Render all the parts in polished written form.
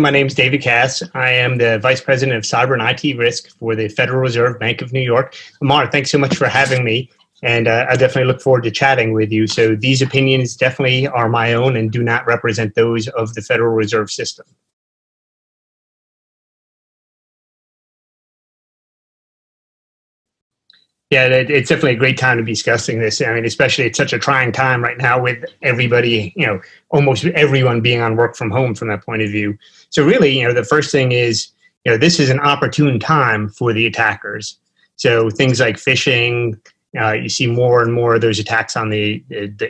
my name is David Cass. I am the Vice President of Cyber and IT Risk for the Federal Reserve Bank of New York. Amar, thanks so much for having me, and I definitely look forward to chatting with you. So these opinions definitely are my own and do not represent those of the Federal Reserve System. Yeah, it's definitely a great time to be discussing this. I mean, especially it's such a trying time right now with everybody, almost everyone being on work from home from that point of view. So really, the first thing is, this is an opportune time for the attackers. So things like phishing, you see more and more of those attacks on the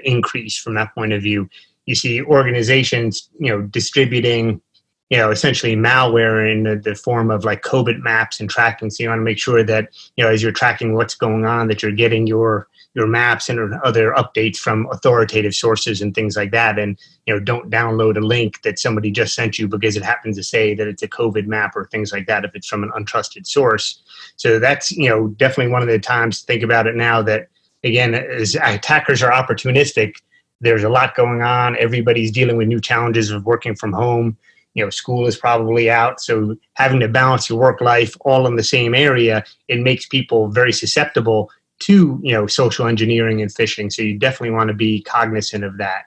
increase from that point of view. You see organizations, distributing essentially malware in the form of like COVID maps and tracking. So you want to make sure that, as you're tracking what's going on, that you're getting your maps and other updates from authoritative sources and things like that. And, don't download a link that somebody just sent you because it happens to say that it's a COVID map or things like that if it's from an untrusted source. So that's, definitely one of the times to think about it now that, again, as attackers are opportunistic, there's a lot going on. Everybody's dealing with new challenges of working from home. School is probably out. So having to balance your work life all in the same area, it makes people very susceptible to, social engineering and phishing. So you definitely want to be cognizant of that.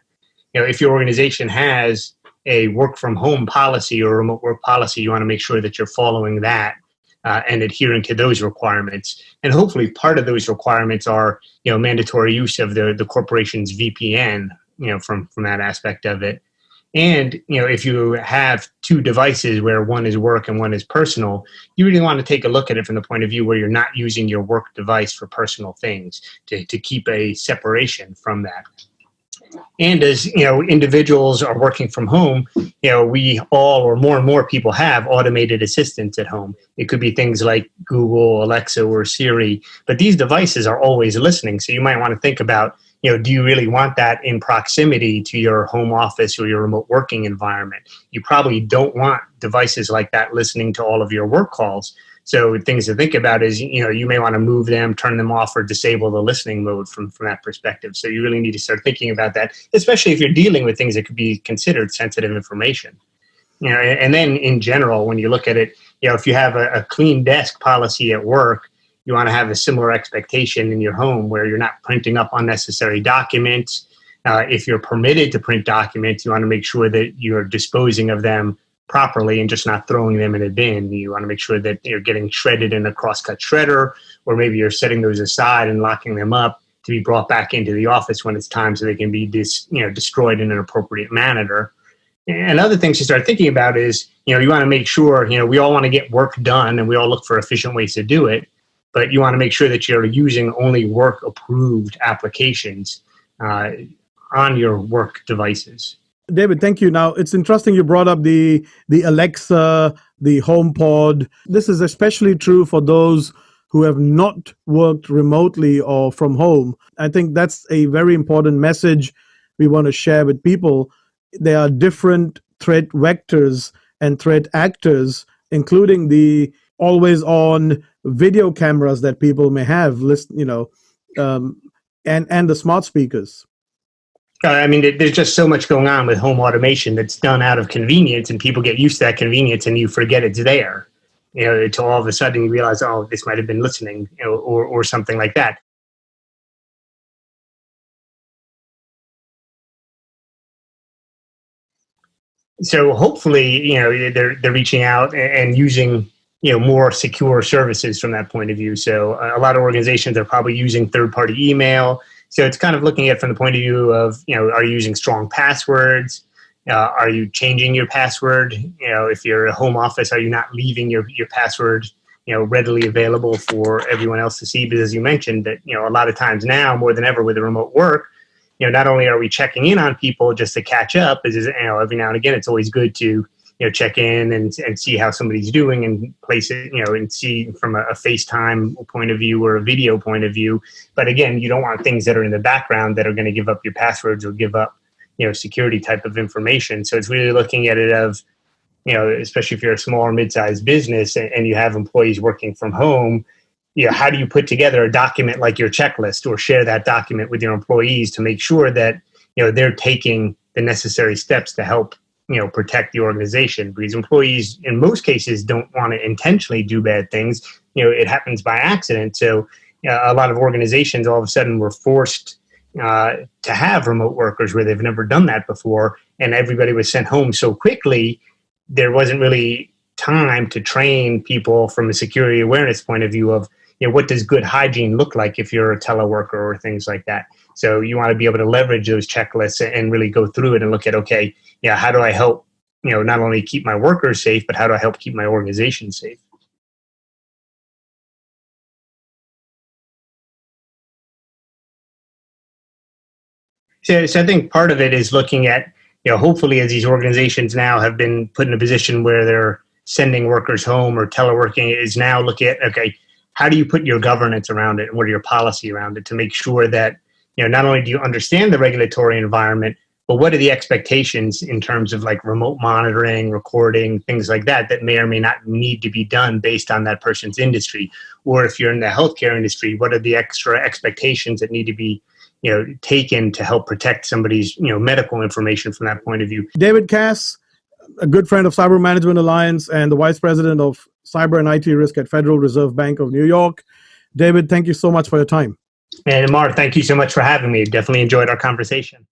If your organization has a work from home policy or remote work policy, you want to make sure that you're following that and adhering to those requirements. And hopefully part of those requirements are, mandatory use of the corporation's VPN, from that aspect of it. And, if you have two devices where one is work and one is personal, you really want to take a look at it from the point of view where you're not using your work device for personal things to keep a separation from that. And as, individuals are working from home, we all or more and more people have automated assistants at home. It could be things like Google, Alexa, or Siri, but these devices are always listening. So you might want to think about, do you really want that in proximity to your home office or your remote working environment? You probably don't want devices like that listening to all of your work calls. So things to think about is, you may want to move them, turn them off, or disable the listening mode from that perspective. So you really need to start thinking about that, especially if you're dealing with things that could be considered sensitive information. And then in general, when you look at it, if you have a clean desk policy at work, you want to have a similar expectation in your home where you're not printing up unnecessary documents. If you're permitted to print documents, you want to make sure that you're disposing of them properly and just not throwing them in a bin. You want to make sure that you're getting shredded in a crosscut shredder, or maybe you're setting those aside and locking them up to be brought back into the office when it's time so they can be destroyed in an appropriate manner. And other things to start thinking about is, you want to make sure, we all want to get work done and we all look for efficient ways to do it. But you want to make sure that you're using only work-approved applications on your work devices. David, thank you. Now, it's interesting you brought up the Alexa, the HomePod. This is especially true for those who have not worked remotely or from home. I think that's a very important message we want to share with people. There are different threat vectors and threat actors, including the always-on video cameras that people may have, and the smart speakers. I mean, there's just so much going on with home automation that's done out of convenience, and people get used to that convenience, and you forget it's there. Until all of a sudden you realize, oh, this might have been listening, or something like that. So hopefully, they're reaching out and using more secure services from that point of view. So a lot of organizations are probably using third-party email. So it's kind of looking at from the point of view of, are you using strong passwords? Are you changing your password? If you're a home office, are you not leaving your password, readily available for everyone else to see? Because as you mentioned that, a lot of times now, more than ever with the remote work, not only are we checking in on people just to catch up, every now and again, it's always good to, check in and see how somebody's doing and place it, and see from a FaceTime point of view or a video point of view. But again, you don't want things that are in the background that are going to give up your passwords or give up, security type of information. So it's really looking at it of, especially if you're a small or mid-sized business and you have employees working from home, how do you put together a document like your checklist or share that document with your employees to make sure that, they're taking the necessary steps to help, protect the organization, because employees in most cases don't want to intentionally do bad things. It happens by accident. So a lot of organizations all of a sudden were forced to have remote workers where they've never done that before, and everybody was sent home so quickly. There wasn't really time to train people from a security awareness point of view of what does good hygiene look like if you're a teleworker or things like that. So you want to be able to leverage those checklists and really go through it and look at, okay, how do I help not only keep my workers safe, but how do I help keep my organization safe? So I think part of it is looking at, hopefully as these organizations now have been put in a position where they're sending workers home or teleworking, is now looking at, okay, how do you put your governance around it and what are your policy around it to make sure that, not only do you understand the regulatory environment, but what are the expectations in terms of like remote monitoring, recording, things like that, that may or may not need to be done based on that person's industry. Or if you're in the healthcare industry, what are the extra expectations that need to be taken to help protect somebody's medical information from that point of view. David Cass, a good friend of Cyber Management Alliance and the Vice President of Cyber and IT Risk at Federal Reserve Bank of New York. David, thank you so much for your time. And Amar, thank you so much for having me. Definitely enjoyed our conversation.